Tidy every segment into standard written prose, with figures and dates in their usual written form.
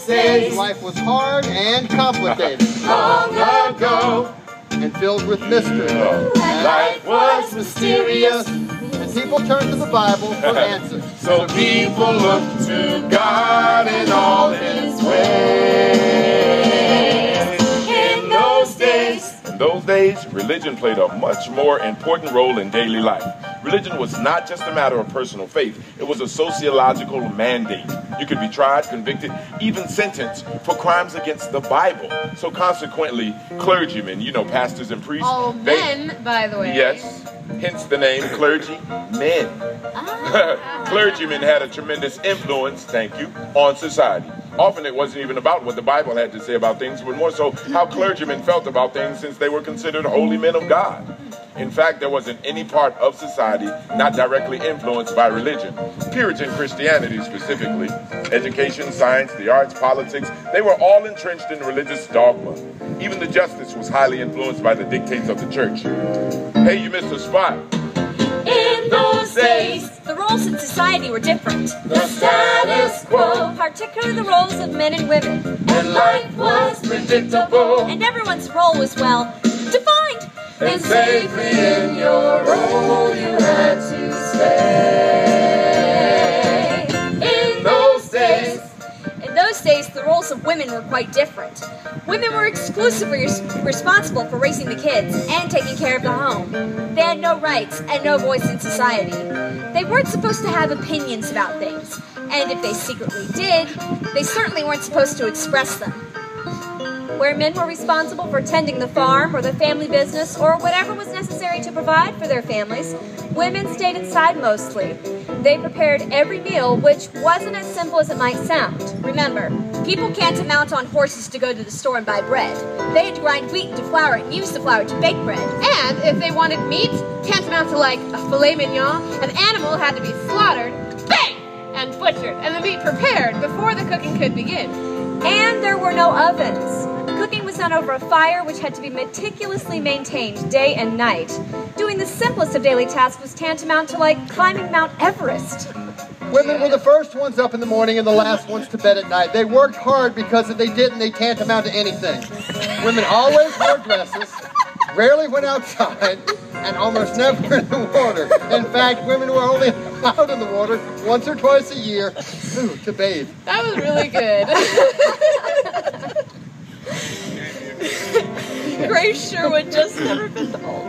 days, life was hard and complicated. Long ago, and filled with mystery. life was mysterious. And people turned to the Bible for answers. So people look to God in all His ways. In those days, religion played a much more important role in daily life. Religion was not just a matter of personal faith. It was a sociological mandate. You could be tried, convicted, even sentenced for crimes against the Bible. So consequently, clergymen, you know, pastors and priests. All men, by the way. Yes. Hence the name clergy men. Clergymen had a tremendous influence, thank you, on society. Often it wasn't even about what the Bible had to say about things, but more so how clergymen felt about things, since they were considered holy men of God. In fact, there wasn't any part of society not directly influenced by religion. Puritan Christianity specifically. Education, science, the arts, politics, they were all entrenched in religious dogma. Even the justice was highly influenced by the dictates of the church. Hey, you missed a spot. in those days, The roles in society were different, the status quo, particularly the roles of men and women. and life was predictable. And everyone's role was, well, defined. And safely in your role you had to stay. In those days, In those days, the roles of women were quite different. Women were exclusively responsible for raising the kids and taking care of the home. They had no rights and no voice in society. They weren't supposed to have opinions about things, and if they secretly did, they certainly weren't supposed to express them. Where men were responsible for tending the farm or the family business or whatever was necessary to provide for their families, women stayed inside mostly. They prepared every meal, which wasn't as simple as it might sound. Remember, people can't mount on horses to go to the store and buy bread. They had to grind wheat into flour and use the flour to bake bread. And if they wanted meat, tantamount to like a filet mignon, an animal had to be slaughtered, bang, and butchered, and the meat prepared before the cooking could begin. And there were no ovens. Cooking was done over a fire which had to be meticulously maintained day and night. Doing the simplest of daily tasks was tantamount to like climbing Mount Everest. Women were the first ones up in the morning and the last ones to bed at night. They worked hard because if they didn't, they tantamount to anything. Women always wore dresses, rarely went outside, and almost never in the water. In fact, women were only allowed in the water once or twice a year to bathe. That was really good. Grace Sherwood just never fit the mold.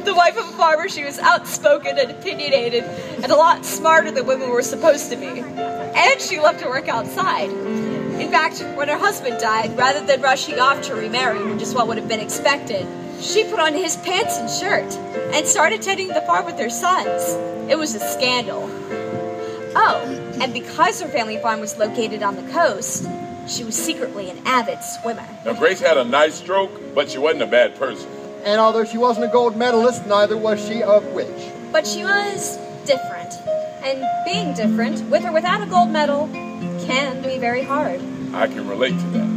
The wife of a farmer, she was outspoken and opinionated and a lot smarter than women were supposed to be. And she loved to work outside. In fact, when her husband died, rather than rushing off to remarry, which is what would have been expected, she put on his pants and shirt and started tending the farm with her sons. It was a scandal. Oh, and because her family farm was located on the coast, she was secretly an avid swimmer. Now, Grace had a nice stroke, but she wasn't a bad person. And although she wasn't a gold medalist, neither was she a witch. But she was different. And being different, with or without a gold medal, can be very hard. I can relate to that.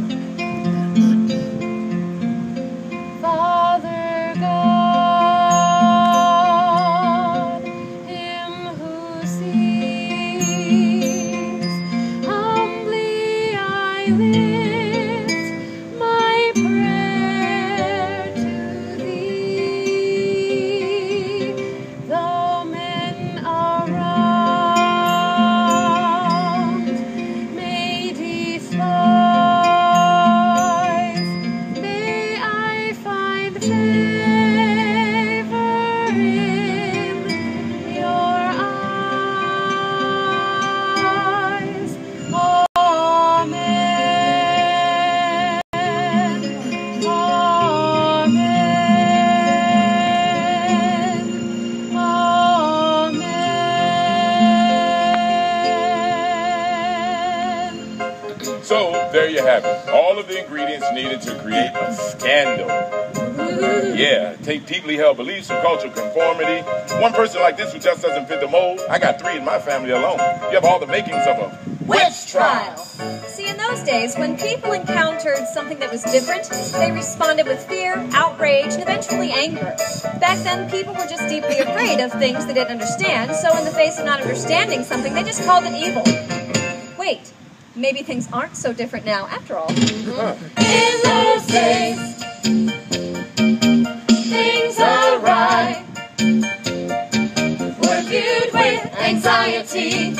Father God, Him who sees, humbly I lift my prayer to Thee. Though men around may despise, may I find favor in your eyes. Amen. Amen. Amen. So, there you have it. All of the ingredients needed to create a scandal. Yeah, take deeply held beliefs and cultural conformity. One person like this who just doesn't fit the mold, I got 3 in my family alone. You have all the makings of a witch trial. See, in those days, when people encountered something that was different, they responded with fear, outrage, and eventually anger. Back then, people were just deeply afraid of things they didn't understand, so in the face of not understanding something, they just called it evil. Wait, maybe things aren't so different now after all. In those days, things awry were viewed with anxiety.